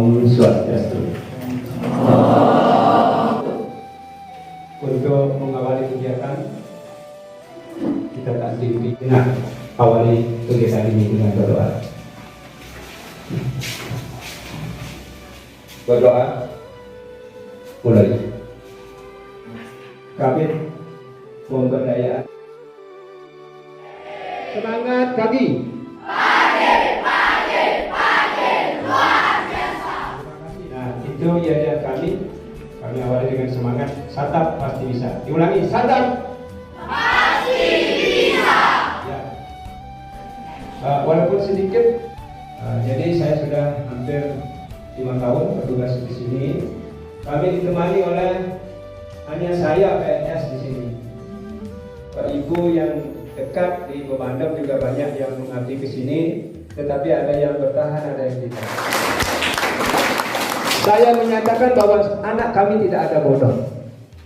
Om Swastiastu. Untuk mengawali kegiatan, kita tak dipindah awali kegiatan ini dengan berdoa. Berdoa mulai. Kami pemberdayaan. Semangat kaki. Nah, itu ya kami awali dengan semangat. Santap pasti bisa. Diulangi, santap pasti bisa. Ya. Walaupun sedikit, jadi saya sudah hampir 5 tahun bertugas di sini. Kami ditemani oleh hanya saya PNS di sini. Pak Ibu yang dekat di Pemandang juga banyak yang mengabdi ke sini, tetapi ada yang bertahan, ada yang tidak. Saya menyatakan bahwa anak kami tidak ada bodoh.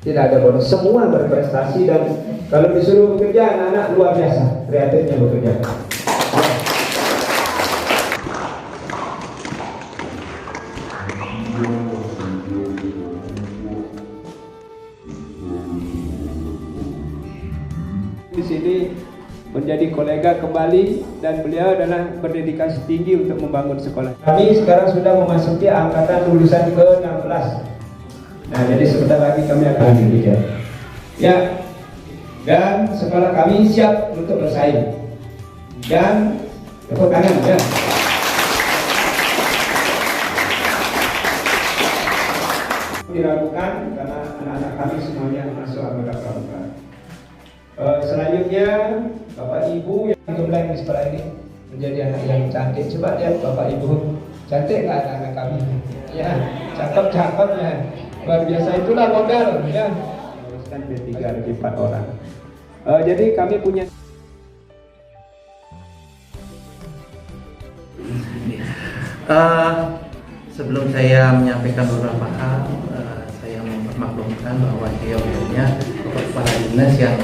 Tidak ada bodoh, semua berprestasi dan kalau disuruh bekerja anak-anak luar biasa, kreatifnya bekerja. Di sini menjadi kolega kembali dan beliau adalah berdedikasi tinggi untuk membangun sekolah. Kami sekarang sudah memasuki angkatan lulusan ke-16. Nah, jadi sebentar lagi kami akan diberikan. Ya, dan sekolah kami siap untuk bersaing. Dan tepuk tangan ya. Diragukan karena anak-anak kami semuanya masuk anggota pramuka. Selanjutnya Bapak Ibu yang gembleng di sekolah ini menjadi anak yang cantik. Coba lihat Bapak Ibu, cantik nggak anak-anak kami? Ya, cakep ya. Luar biasa, itulah modal ya. Luluskan B3 lebih 4 orang. Jadi kami punya. Sebelum saya menyampaikan beberapa hal, saya memaklumkan bahwa beliaunya kepala dinas yang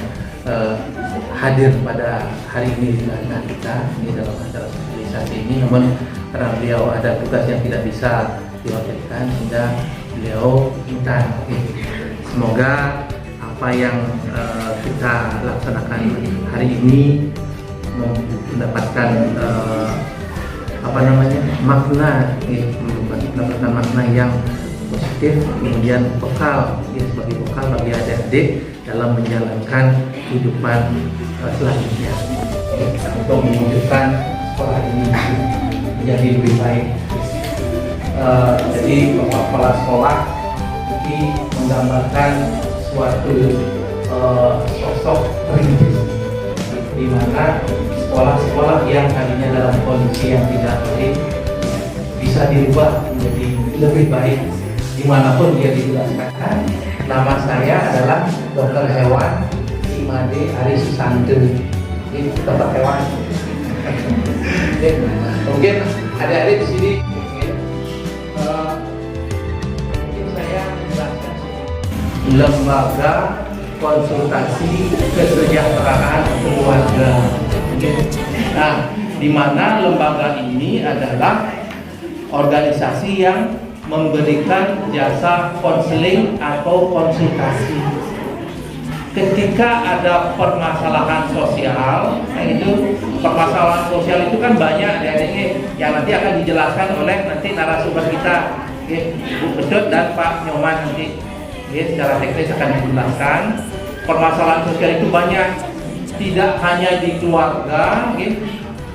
hadir pada hari ini di tengah kita ini dalam acara sosialisasi ini, namun karena beliau ada tugas yang tidak bisa diwakilkan sehingga beliau minta semoga apa yang kita laksanakan hari ini mendapatkan mendapatkan makna yang positif, kemudian bekal sebagai bekal bagi adik-adik dalam menjalankan kehidupan selanjutnya untuk mewujudkan sekolah ini menjadi lebih baik. Jadi Bapak Kepala Sekolah ini menggambarkan suatu sosok perintis di mana sekolah-sekolah yang tadinya dalam kondisi yang tidak baik bisa dirubah menjadi lebih baik dimanapun dia ditugaskan. Nama saya adalah Dr. Hewan Imade Ari Susanto. Ini Dr. Hewan. Mungkin adik-adik di sini mungkin saya menjelaskan lembaga konsultasi kesejahteraan keluarga. Nah, di mana lembaga ini adalah organisasi yang memberikan jasa konseling atau konsultasi. Ketika ada permasalahan sosial, permasalahan sosial itu kan banyak yang nanti akan dijelaskan oleh nanti narasumber kita, Bu Pedot dan Pak Nyoman nanti. Secara teknis akan dijelaskan. Permasalahan sosial itu banyak, tidak hanya di keluarga,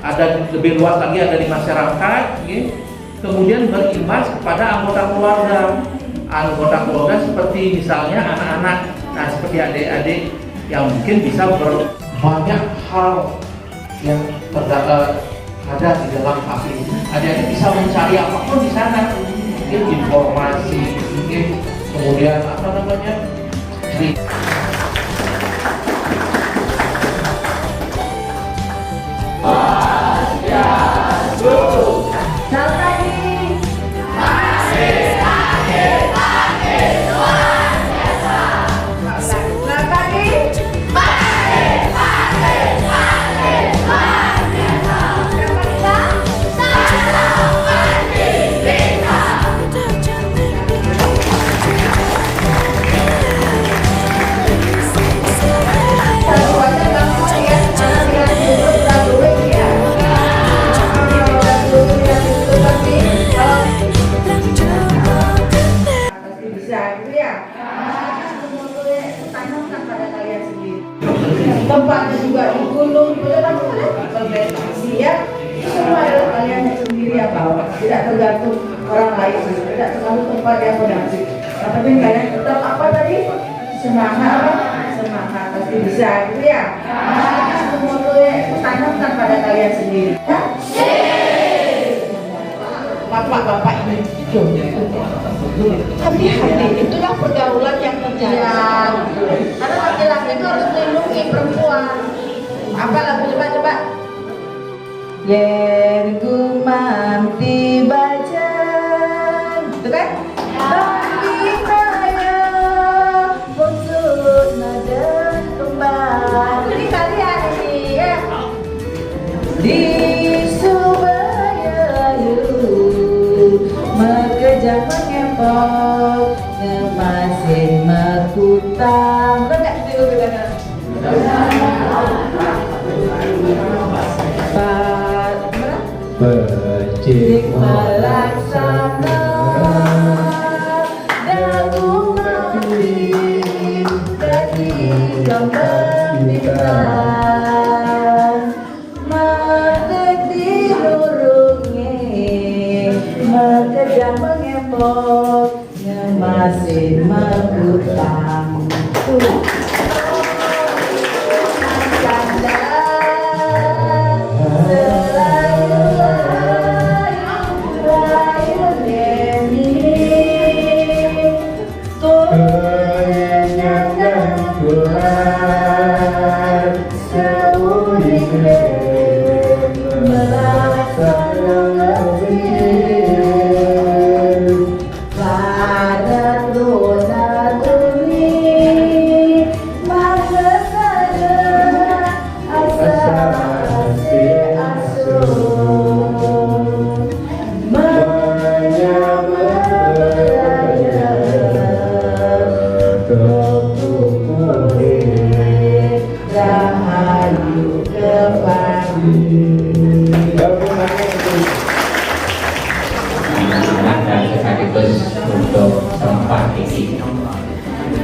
ada lebih luas lagi, ada di masyarakat, kemudian berimbas kepada anggota keluarga seperti misalnya anak-anak, nah seperti adik-adik yang mungkin bisa banyak hal yang ada di dalam HP. Adik-adik bisa mencari apapun di sana, mungkin informasi, mungkin kemudian tempatnya juga di gunung, berprestasi ya. Semua adalah kalian sendiri yang bawa, tidak tergantung orang lain, tidak tergantung tempat yang mendamping. Yang penting kalian tetap apa tadi? Semangat, semangat pasti bisa, gitu ya. Semua tanamkan pada kalian sendiri. Ya? Bapak-bapak ini hati-hati, itulah pergaulan yang terjadi. Karena laki-laki itu harus melindungi perempuan. Apa lagu coba? Yen gumanti bajan, itu kan? Bagi saya maksud nada kembang. Ini kalian ini ya. Di Subaya mengejar mengempok ngemasin makutang. Enggak itu bilangnya. Becik melaksana dagu mati dari gambar bintang matek di lurungnya mengejar mengempok ngemasin makutang.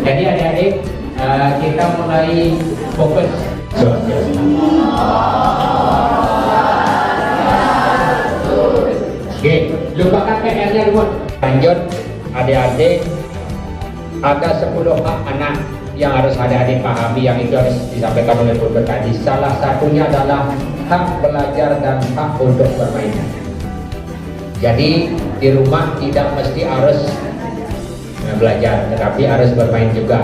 Jadi adik-adik kita mulai fokus. Oke, lupakan PR-nya dulu. Lanjut, adik-adik ada 10 hak anak yang harus adik-adik pahami, yang itu harus disampaikan oleh Guru tadi. Salah satunya adalah hak belajar dan hak untuk bermain. Jadi di rumah tidak mesti harus belajar, tetapi harus bermain juga.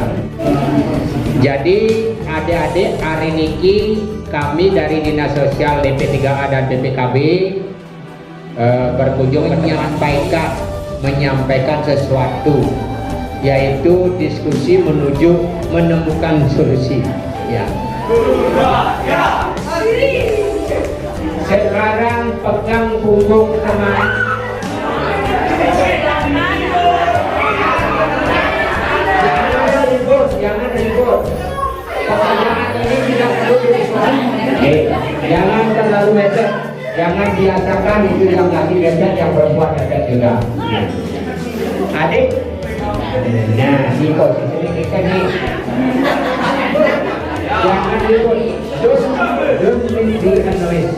Jadi adik-adik, hari ini kami dari Dinas Sosial DP3A dan DPKB berkunjung menyampaikan sesuatu, yaitu diskusi menuju menemukan solusi. Ya. Sekarang pegang punggung teman. Jangan ribut. Pekerjaan ini tidak perlu diribut. Jangan terlalu mepet. Jangan biasakan itu yang laki mepet, yang perempuan mepet juga. Adik, nah di posisi ini kita nih. Jangan ribut. Terus menunjukkan noise.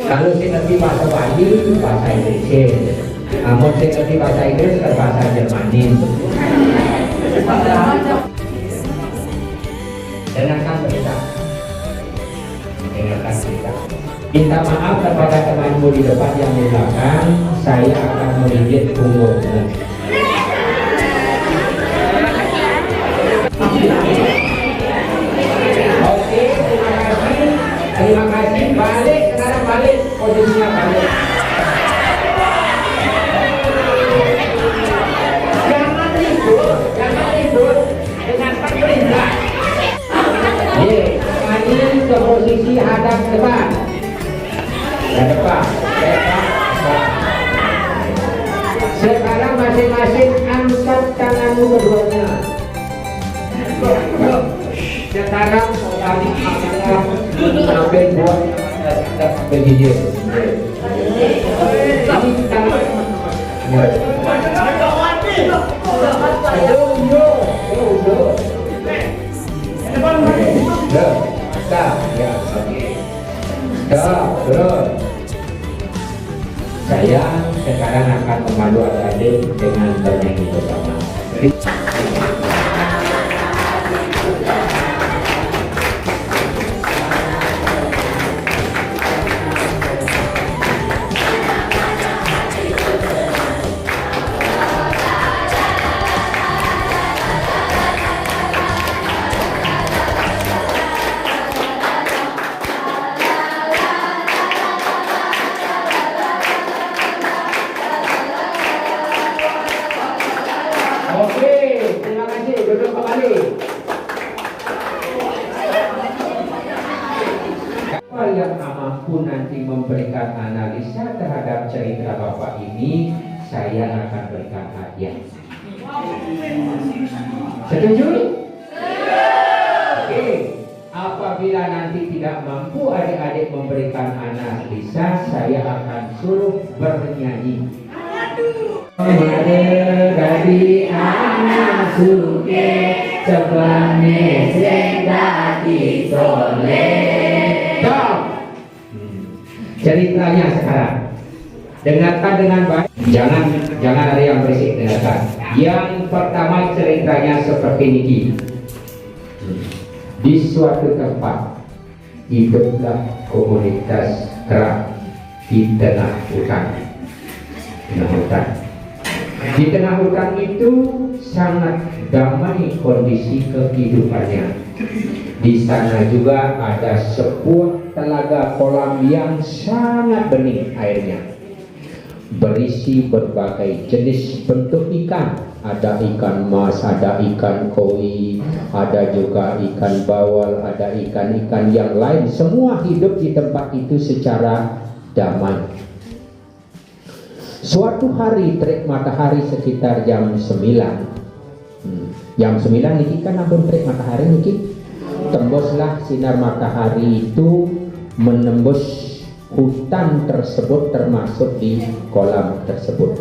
Kalau saya ngerti bahasa Bali, bahasa Indonesia. Namun saya ngerti bahasa Inggris, bahasa Jermanin. Dengarkan berita. Minta maaf kepada temanmu di depan yang di belakang. Saya akan menggigit punggungmu. Oke, terima kasih. Balik sekarang, balik posisinya, balik. Ke posisi hadap depan, depan. Sekarang masing-masing angkat tanganmu keduanya. Sekarang tadi sampai buat begini. Ini tangan. Yo. Stop. Ya, oke. Stop, terus. Saya sekarang akan memandu adik-adik dengan bernyanyi bersama. Oke, terima kasih. Duduk kembali. Siapa yang mampu nanti memberikan analisa terhadap cerita Bapak ini, saya akan berikan hadiah. Setuju? Oke. Apabila nanti tidak mampu adik-adik memberikan analisa, saya akan suruh bernyanyi. Dari anak suke sebane sedati tole. Stop. Ceritanya sekarang. Dengarkan dengan baik. Jangan ada yang berisik, dengarkan. Yang pertama ceritanya seperti ini. Di suatu tempat hiduplah komunitas kera di tengah hutan. Di tengah hutan itu sangat damai kondisi kehidupannya. Di sana juga ada sebuah telaga kolam yang sangat bening airnya, berisi berbagai jenis bentuk ikan. Ada ikan mas, ada ikan koi, ada juga ikan bawal, ada ikan-ikan yang lain. Semua hidup di tempat itu secara damai. Suatu hari terik matahari sekitar jam 9. Jam 9 niki kan ampun terik matahari niki. Tembuslah sinar matahari itu menembus hutan tersebut termasuk di kolam tersebut.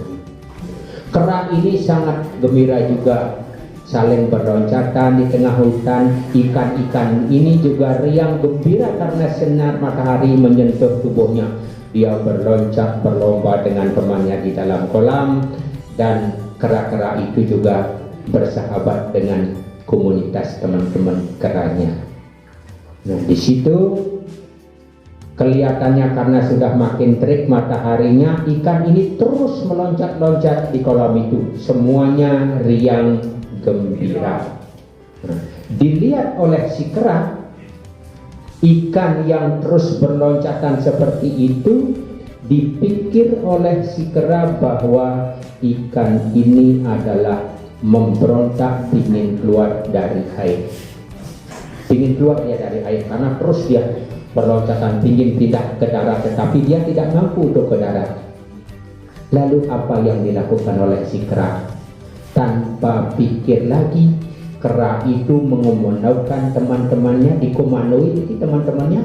Kera ini sangat gembira juga, saling berloncatan di tengah hutan. Ikan-ikan ini juga riang gembira karena sinar matahari menyentuh tubuhnya. Dia berloncat berlomba dengan temannya di dalam kolam, dan kera-kera itu juga bersahabat dengan komunitas teman-teman keranya. Nah, di situ kelihatannya karena sudah makin terik mataharinya, ikan ini terus meloncat-loncat di kolam itu. Semuanya riang gembira. Nah, dilihat oleh si kera, ikan yang terus berloncatan seperti itu, dipikir oleh si kera bahwa ikan ini adalah memberontak, ingin keluar dari air. Ingin keluar dia dari air karena terus dia berloncatan ingin tidak ke darat, tetapi dia tidak mampu untuk ke darat. Lalu apa yang dilakukan oleh si kera? Tanpa pikir lagi, kera itu mengomandaukan teman-temannya, dikomandoi jadi teman-temannya,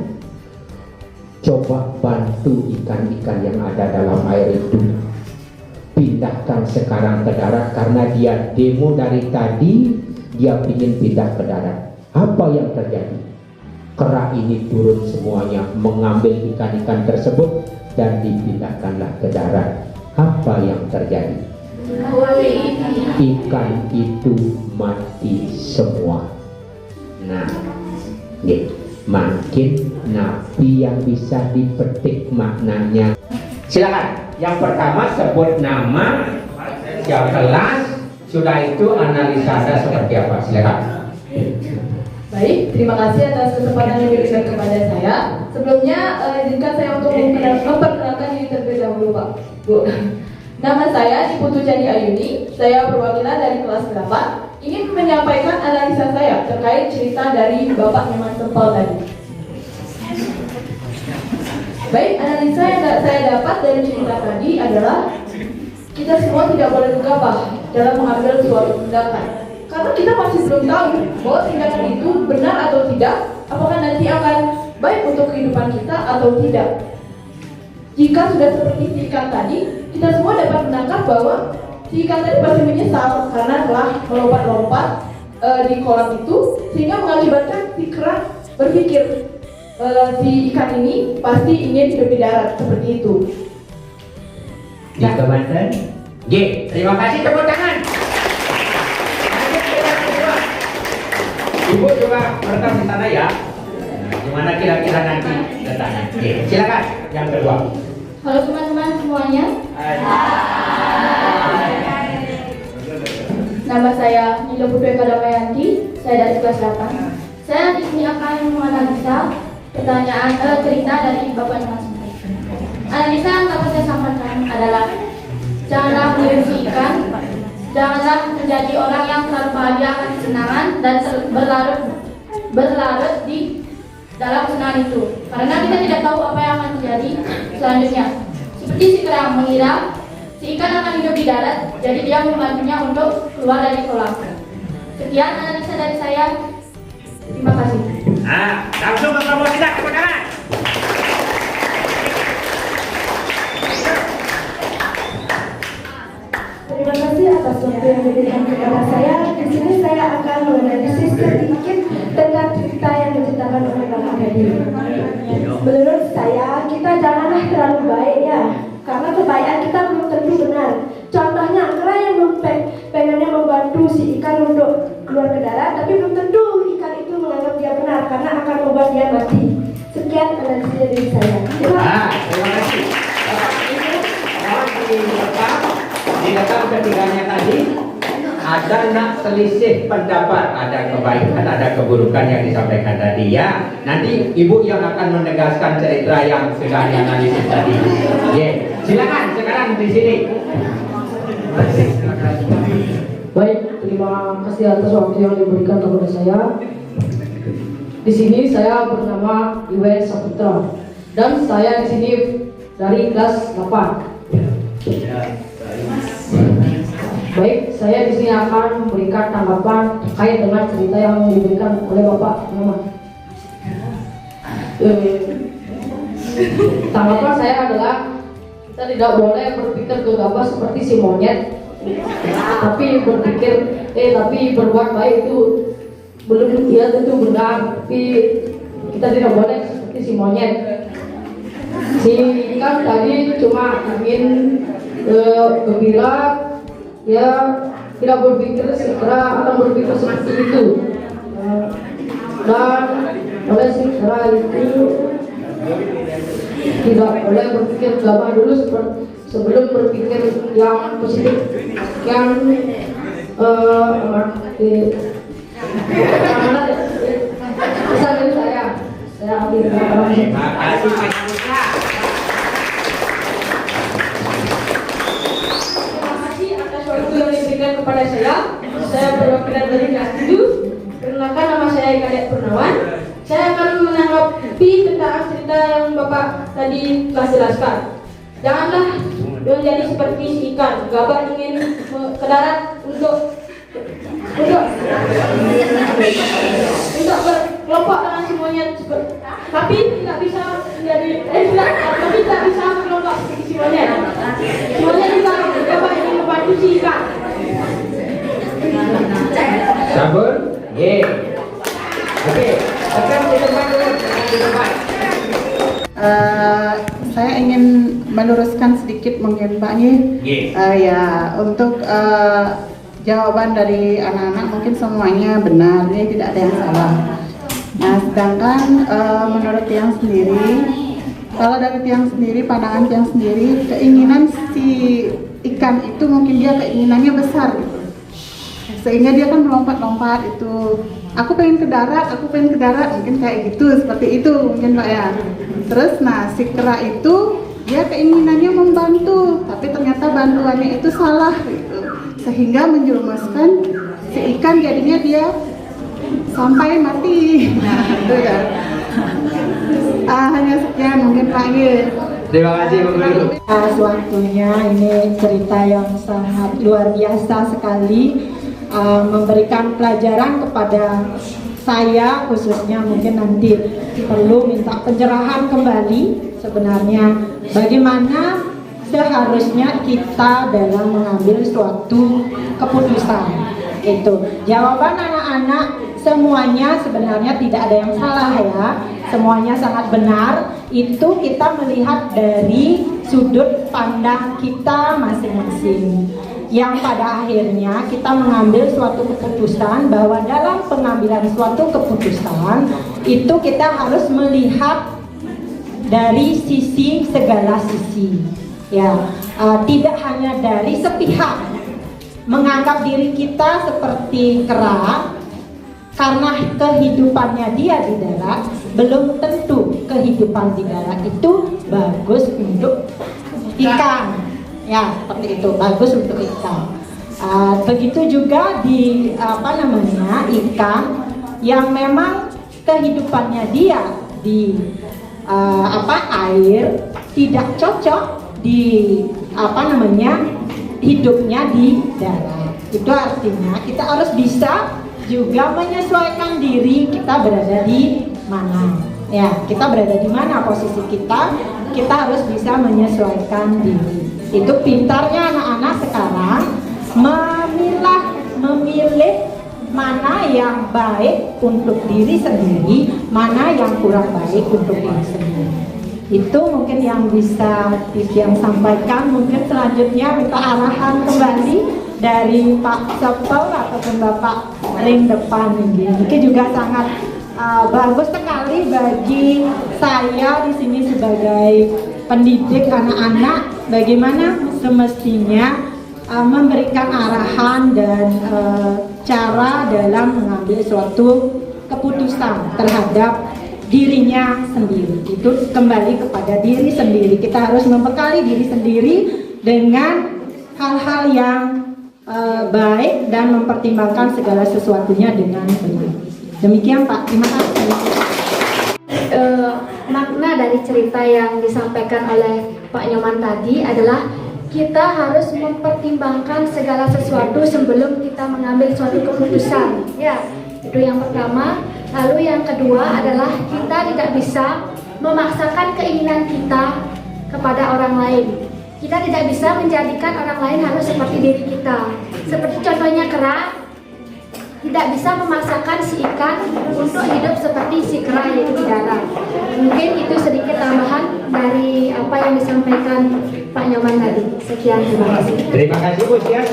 coba bantu ikan-ikan yang ada dalam air itu, pindahkan sekarang ke darat, karena dia demo dari tadi, dia ingin pindah ke darat. Apa yang terjadi? Kera ini turun semuanya, mengambil ikan-ikan tersebut dan dipindahkanlah ke darat. Apa yang terjadi? Ikan itu mati semua. Nah, makin nabi yang bisa dipetik maknanya. Silakan. Yang pertama sebut nama, yang kelas, sudah itu analisa Anda seperti apa? Silakan. Baik, terima kasih atas kesempatan yang diberikan kepada saya. Sebelumnya, izinkan saya untuk memperkenalkan diri terlebih dahulu, Pak, Bu. Nama saya Iputu Candi Ayuni. Saya perwakilan dari kelas 8. Ingin menyampaikan analisa saya terkait cerita dari Bapak Nyoman Sempal tadi. Baik, analisa yang saya dapat dari cerita tadi adalah kita semua tidak boleh gegabah dalam mengambil suatu tindakan. Karena kita masih belum tahu bahwa tindakan itu benar atau tidak, apakah nanti akan baik untuk kehidupan kita atau tidak. Jika sudah seperti si ikan tadi, kita semua dapat menangkap bahwa si ikan tadi pasti menyesal karena telah melompat-lompat di kolam itu, sehingga mengakibatkan si kera berpikir, si ikan ini pasti ingin hidup di darat seperti itu. Di Banten. G. Terima kasih, tepuk tangan. Lanjut ke yang kedua. Ibu coba merekam di sana ya. Nah, gimana kira-kira nanti datanya? G. Silakan yang kedua. Halo teman-teman semuanya. Nama saya Nilo Putri Kadamayanti. Saya dari kelas 8. Saya di sini akan menganalisa pertanyaan cerita dari Bapak Nyoman. Analisa yang dapat saya sampaikan adalah janganlah meniru si ikan, janganlah menjadi orang yang terlalu bahagia akan kesenangan dan berlarut di dalam kesenangan itu, karena kita tidak tahu apa yang akan terjadi selanjutnya. Seperti si kerang mengira si ikan akan hidup di darat, jadi dia membantunya untuk keluar dari kolam. Sekian analisa dari saya. Terima kasih. Nah, langsung ke kelompok kita, tepuk tangan. Terima kasih atas waktu yang diberikan kepada saya. Di sini saya akan menganalisis sedikit tentang cerita yang diceritakan oleh Bapak Hadi. Menurut saya, kita janganlah terlalu baik ya, karena kebaikan kita belum tentu benar. Contohnya, kera yang pengennya membantu si ikan untuk keluar ke darat, tapi belum tentu ikan itu menganggap dia benar karena akan membuat dia mati. Sekian analisis dari saya. Terima kasih. Direkam ketiganya tadi ada nak selisih pendapat, ada kebaikan, ada keburukan yang disampaikan tadi ya. Nanti ibu yang akan menegaskan cerita yang sudah dianalisis tadi. Silakan sekarang di sini. Baik, terima kasih atas waktu yang diberikan kepada saya. Di sini saya bernama Iwen Saputra dan saya di sini dari kelas 8. Baik, saya di sini akan memberikan tanggapan terkait dengan cerita yang diberikan oleh Bapak Nyoman. Tanggapan saya adalah kita tidak boleh berpikir gegabah seperti si monyet, tapi berbuat baik itu belum tentu benar, tapi kita tidak boleh seperti si monyet. Si ikan tadi cuma ingin gembira, ya tidak berpikir segera akan berpikir seperti itu, dan oleh segera itu tidak boleh berpikir gegabah dulu sebelum berpikir yang positif. Yang pesan dari saya ambil. Terima kasih. Waktu yang diberikan kepada saya perwakilan dari kelas 7. Perkenalkan, nama saya Ika Purnawan. Saya akan menanggapi tentang cerita yang Bapak tadi telah jelaskan. Janganlah menjadi seperti si ikan, gabah ingin ke darat untuk berkelompok dengan si monyet, tapi tidak bisa berkelompok seperti si monyet. Si monyet juga gabah ingin membantu si ikan. Sabun? Oke. Sekarang di depan dulu. Saya ingin meluruskan sedikit mungkin Pak ya, untuk jawaban dari anak-anak mungkin semuanya benar, ini tidak ada yang salah. Nah, sedangkan menurut Tiang sendiri, kalau dari Tiang sendiri, pandangan Tiang sendiri, keinginan si ikan itu mungkin dia keinginannya besar gitu. Sehingga dia kan melompat-lompat itu, aku pengen ke darat, mungkin kayak gitu, seperti itu mungkin Pak ya. Terus nah si kera itu dia keinginannya membantu, tapi ternyata bantuannya itu salah gitu, sehingga menjerumuskan si ikan jadinya dia sampai mati. Nah itu kan. Hanya sekian mungkin Pak Terima kasih Bu Guru. Waktunya ini cerita yang sangat luar biasa sekali, memberikan pelajaran kepada saya khususnya. Mungkin nanti perlu minta pencerahan kembali sebenarnya bagaimana seharusnya kita dalam mengambil suatu keputusan. Itu jawaban anak-anak semuanya sebenarnya tidak ada yang salah ya, semuanya sangat benar. Itu kita melihat dari sudut pandang kita masing-masing, yang pada akhirnya kita mengambil suatu keputusan bahwa dalam pengambilan suatu keputusan itu kita harus melihat dari segala sisi ya, tidak hanya dari sepihak menganggap diri kita seperti kera karena kehidupannya dia di darat. Belum tentu kehidupan di darat itu bagus untuk ikan ya, seperti itu, bagus untuk ikan. Begitu juga di ikan yang memang kehidupannya dia di air tidak cocok di hidupnya di darat. Itu artinya kita harus bisa juga menyesuaikan diri kita berada di mana ya, kita berada di mana posisi kita harus bisa menyesuaikan diri. Itu pintarnya anak-anak sekarang memilih mana yang baik untuk diri sendiri, mana yang kurang baik untuk diri sendiri. Itu mungkin yang bisa Vivian sampaikan. Mungkin selanjutnya minta arahan kembali dari Pak Sepel ataupun Bapak ring depan ini. Mungkin juga sangat bagus sekali bagi saya di sini sebagai pendidik anak-anak, bagaimana semestinya memberikan arahan dan cara dalam mengambil suatu keputusan terhadap dirinya sendiri. Itu kembali kepada diri sendiri. Kita harus membekali diri sendiri dengan hal-hal yang baik dan mempertimbangkan segala sesuatunya dengan benar. Demikian Pak, terima kasih. Makna dari cerita yang disampaikan oleh Pak Nyoman tadi adalah kita harus mempertimbangkan segala sesuatu sebelum kita mengambil suatu keputusan. Ya, itu yang pertama. Lalu yang kedua adalah kita tidak bisa memaksakan keinginan kita kepada orang lain. Kita tidak bisa menjadikan orang lain harus seperti diri kita. Seperti contohnya kera, tidak bisa memaksakan si ikan untuk hidup seperti si kera yaitu di darat. Mungkin itu sedikit tambahan dari apa yang disampaikan Pak Nyoman tadi. Sekian, terima kasih. Terima kasih Bu Sian.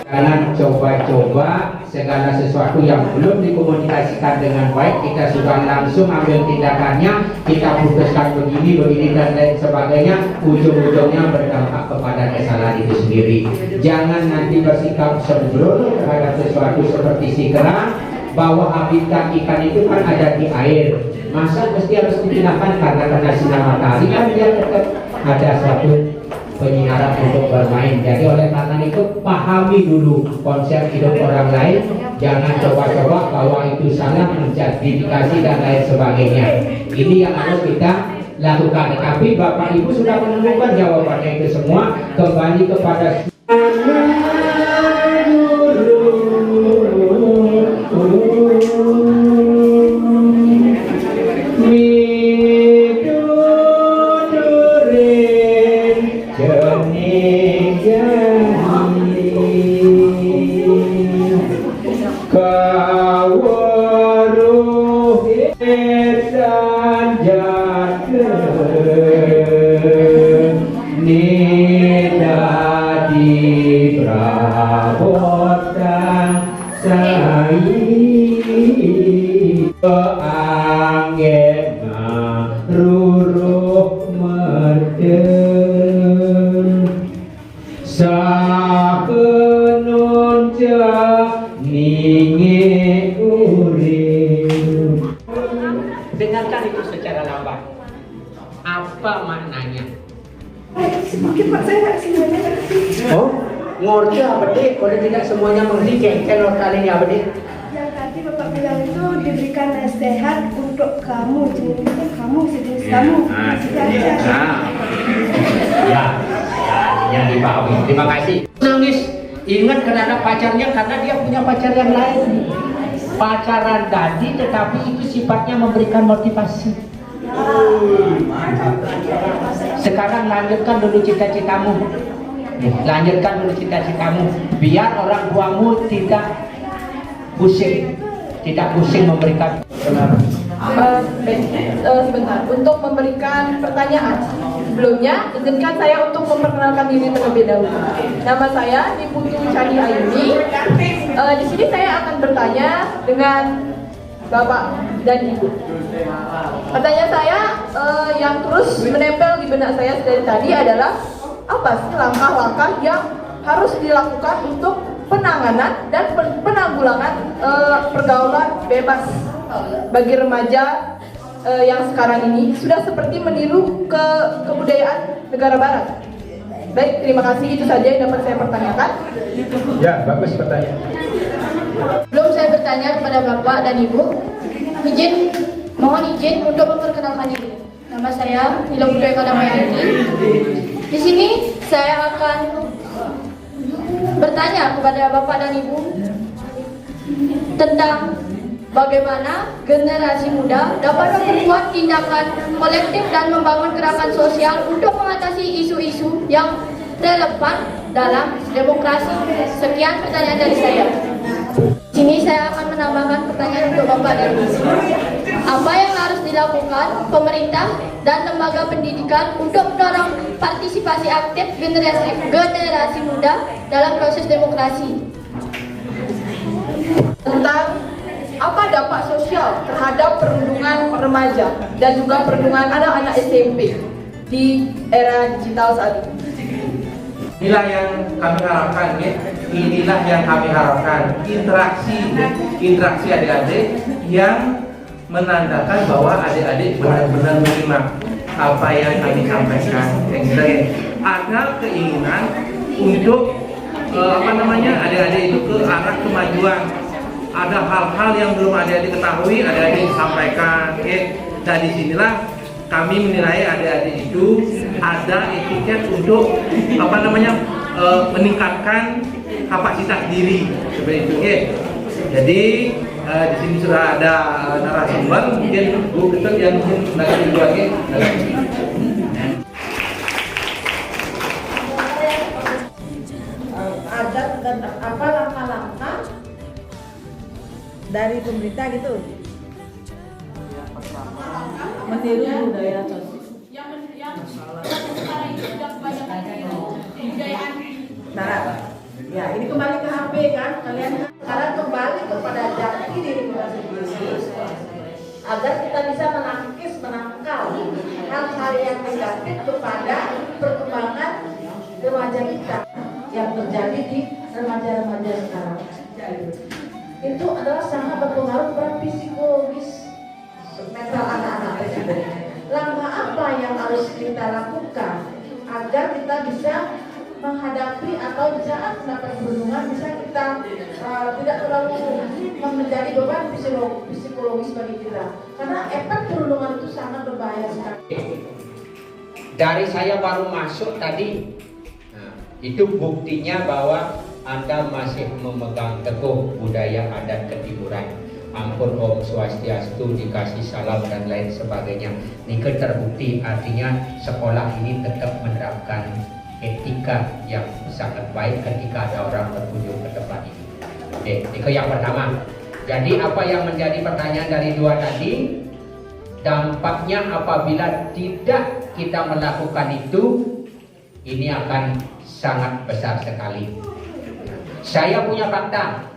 Jangan coba-coba segala sesuatu yang belum dikomunikasikan dengan baik kita sudah langsung ambil tindakannya, kita putuskan begini dan lain sebagainya, ujung-ujungnya berdampak kepada kesalahan itu sendiri. Jangan nanti bersikap sembrono terhadap sesuatu seperti si kera, bahwa habitat ikan itu kan ada di air, masa mesti harus dipindahkan karena sinar matahari, kan dia tetap ada suatu penyiaran untuk bermain. Jadi oleh karena itu pahami dulu konsep hidup orang lain, jangan coba-coba bahwa itu salah, menjustifikasi dan lain sebagainya. Ini yang harus kita lakukan. Tapi Bapak Ibu sudah menemukan jawabannya itu semua. Kembali kepada dengarkan itu secara lambat. Apa maknanya? Mungkin Pak saya semuanya ngerti. Oh, ngerti apa dek? Kalau tidak semuanya mengerti, kalau kalian apa dek? Yang tadi Bapak bilang itu diberikan nasihat untuk kamu, jenis kamu, sejenis kamu. Ya, yang dipahami. Terima kasih. Nangis, ingat karena pacarnya, karena dia punya pacar yang lain. Pacaran tadi, tetapi itu sifatnya memberikan motivasi. Sekarang lanjutkan dulu cita-citamu. Lanjutkan dulu cita-citamu, biar orang tuamu tidak pusing memberikan. Sebentar, untuk memberikan pertanyaan sebelumnya, izinkan saya untuk memperkenalkan diri terlebih dahulu. Nama saya Niputu Candi Ayuni. Di sini saya akan bertanya dengan Bapak dan Ibu. Pertanyaan saya yang terus menempel di benak saya dari tadi adalah apa sih langkah-langkah yang harus dilakukan untuk penanganan dan penanggulangan pergaulan bebas bagi remaja yang sekarang ini sudah seperti meniru kebudayaan negara barat. Baik, terima kasih, itu saja yang dapat saya pertanyakan. Ya, bagus pertanyaan. Sebelum saya bertanya kepada Bapak dan Ibu, mohon izin untuk memperkenalkan diri. Nama saya Nila Putri Eka Damayanti. Di sini saya akan bertanya kepada Bapak dan Ibu tentang bagaimana generasi muda dapat memperkuat tindakan kolektif dan membangun gerakan sosial untuk mengatasi isu-isu yang relevan dalam demokrasi. Sekian pertanyaan dari saya. Sini saya akan menambahkan pertanyaan untuk Bapak dan Ibu. Apa yang harus dilakukan pemerintah dan lembaga pendidikan untuk mendorong partisipasi aktif generasi muda dalam proses demokrasi? Tentang apa dampak sosial terhadap perlindungan remaja dan juga perlindungan anak-anak SMP di era digital saat ini. Inilah yang kami harapkan, ya. Inilah yang kami harapkan, interaksi adik-adik yang menandakan bahwa adik-adik benar-benar menerima apa yang kami sampaikan. Ada keinginan untuk adik-adik itu ke arah kemajuan. Ada hal-hal yang belum adik-adik ketahui, adik-adik sampaikan. Dan disinilah kami menilai adik-adik itu ada etiket untuk meningkatkan kapasitas diri seperti itu. Jadi di sini sudah ada narasumber, mungkin Bu Ketut yang mungkin nanti lagi. Ada apa langkah-langkah dari pemerintah gitu meniru budaya nah, ya ini kembali ke HP kan, kalian sekarang kembali kepada jati diri kita sendiri agar kita bisa menangkal hal-hal yang negatif kepada perkembangan remaja kita yang terjadi di remaja-remaja sekarang. Itu adalah sangat berpengaruh pada psikologis mental anak-anak tersebut. Langkah apa yang harus kita lakukan agar kita bisa menghadapi atau saat mendapat perlindungan bisa kita tidak terlalu menjadi beban psikologis bagi kita, karena efek perlindungan itu sangat berbahaya sekali. Dari saya baru masuk tadi, itu buktinya bahwa Anda masih memegang teguh budaya adat ketimuran. Ampun Om Swastiastu, dikasih salam dan lain sebagainya. Ini terbukti, artinya sekolah ini tetap menerapkan etika yang sangat baik ketika ada orang berkunjung ke tempat ini. Oke, itu yang pertama. Jadi apa yang menjadi pertanyaan dari dua tadi, dampaknya apabila tidak kita melakukan itu, ini akan sangat besar sekali. Saya punya fakta.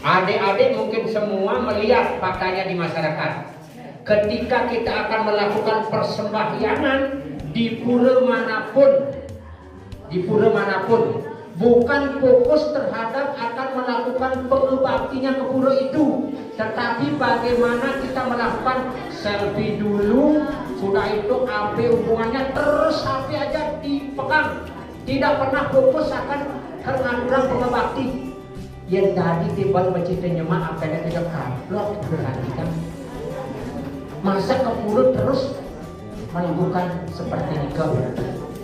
Adik-adik mungkin semua melihat faktanya di masyarakat. Ketika kita akan melakukan persembahyangan di pura manapun, bukan fokus terhadap akan melakukan pengabdian ke pura itu, tetapi bagaimana kita melakukan selfie dulu, sudah itu HP hubungannya terus HP aja dipegang, tidak pernah fokus akan pengaturan pengabdi. Yang tadi tiba bercitanya maaf karena tidak kaplok perhatikan. Masa ke pura terus melakukan seperti itu.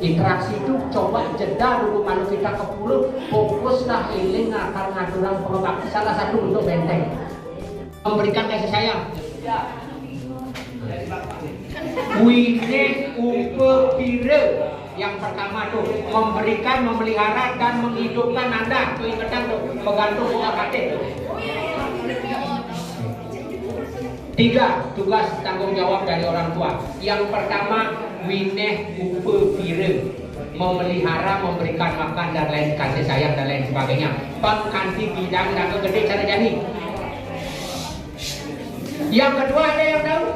Interaksi itu coba jeda dulu kalau kita ke pura, fokuslah ini akan ngaturan pengabdi. Salah satu untuk benteng, memberikan kasih sayang. Wine upe pire Yang pertama tuh memberikan, memelihara dan menghidupkan Anda. Tuh ingatan tuh, penggantung bunga katik tuh. 3 tugas tanggung jawab dari orang tua. Yang pertama wineh upe pire, memelihara, memberikan makan dan lain, kasih sayang dan lain sebagainya. Pengkanti bidang dan gede cara jadi. Yang kedua ada yang tahu?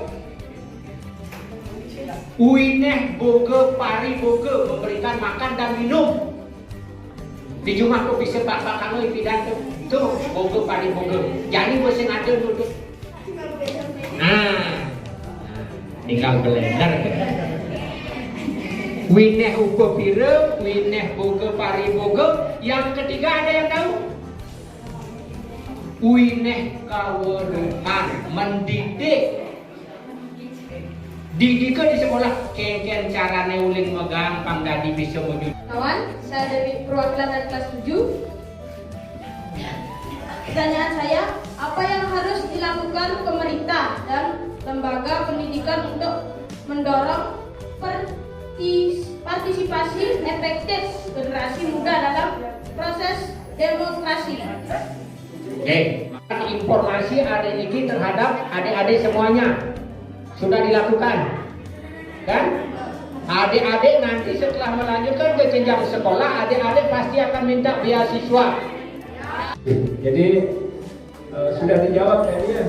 Wineh boge pari boge, memberikan makan dan minum. Di Jumat tuh bisa bapak kamu pidato tuh boge pari boge. Jadi bosen ada dulu. Nah, tinggal blender. Wineh uga pire, wineh boge pari boge. Yang ketiga ada yang tahu? Wineh kaweruhan, mendidik. Didikan di sekolah kengken carane uling megang pangdadi bisa wujud. Kawan, saya dari perwakilan dari kelas 7. Pertanyaan saya, apa yang harus dilakukan pemerintah dan lembaga pendidikan untuk mendorong partisipasi efektif generasi muda dalam proses demokrasi? Informasi adik ini terhadap adik-adik semuanya sudah dilakukan, kan? Adik-adik nanti setelah melanjutkan ke jenjang sekolah, adik-adik pasti akan minta beasiswa. Jadi sudah dijawab tadinya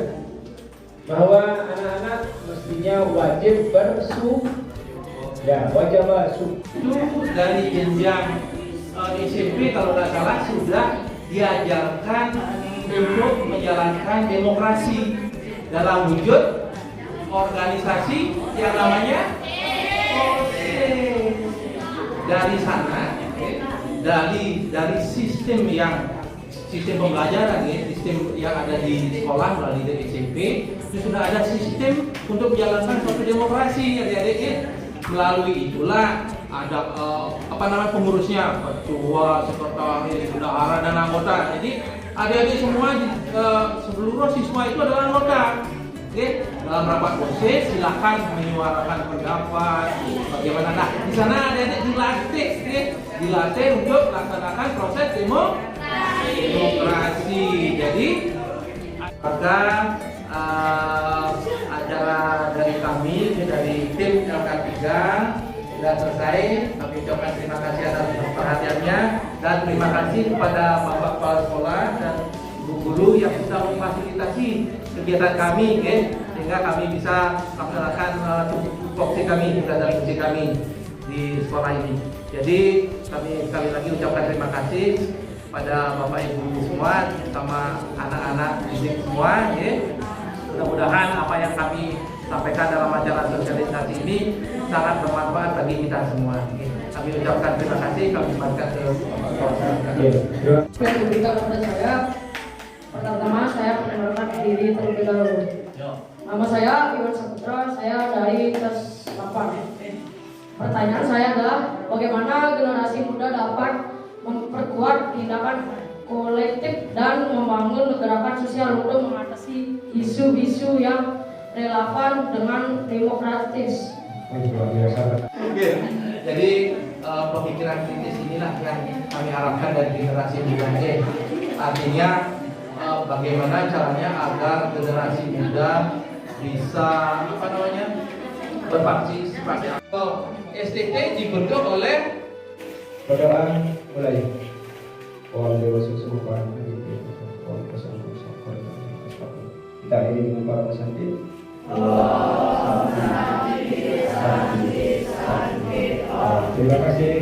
bahwa anak-anak mestinya wajib wajib bersu. Itu dari jenjang SMP kalau tidak salah sudah diajarkan untuk menjalankan demokrasi dalam wujud organisasi yang namanya OSIS. Dari sana, dari sistem pembelajaran sistem yang ada di sekolah melalui SMP itu sudah ada sistem untuk menjalankan suatu demokrasi adik-adik. Melalui itulah ada pengurusnya, ketua, sekretaris, bendahara dan anggota. Jadi adik-adik semua seluruh siswa itu adalah anggota. Dalam rapat OSIS silakan menyuarakan pendapat bagaimana. Nah, di sana adik-adik dilatih untuk melaksanakan proses demokrasi. Jadi ada acara dari kami, dari tim LK3 sudah selesai. Kami ucapkan terima kasih atas perhatiannya dan terima kasih kepada bapak kepala sekolah dan guru yang sudah memfasilitasi kegiatan kami, sehingga kami bisa melaksanakan tupoksi kami, tugas dan fungsi kami di sekolah ini. Jadi kami sekali lagi ucapkan terima kasih pada bapak ibu semua sama anak-anak didik semua. Mudah-mudahan apa yang kami sampaikan dalam acara sosialisasi ini sangat bermanfaat bagi kita semua. Kami ucapkan terima kasih. Kami kembalikan ke Yang diberikan kepada saya, pertama saya perkenalkan diri terlebih dahulu. Nama saya Iwan Saputra, saya dari kelas 8. Pertanyaan saya adalah bagaimana generasi muda dapat memperkuat tindakan kolektif dan membangun gerakan sosial untuk mengatasi isu-isu yang relevan dengan demokratis. Jadi pemikiran kritis inilah yang kami harapkan dari generasi muda. Artinya bagaimana caranya agar generasi muda bisa berpartisipasi. STT dibentuk oleh Berdoa mulai. Kita ini dengan para pesantin. Terima kasih.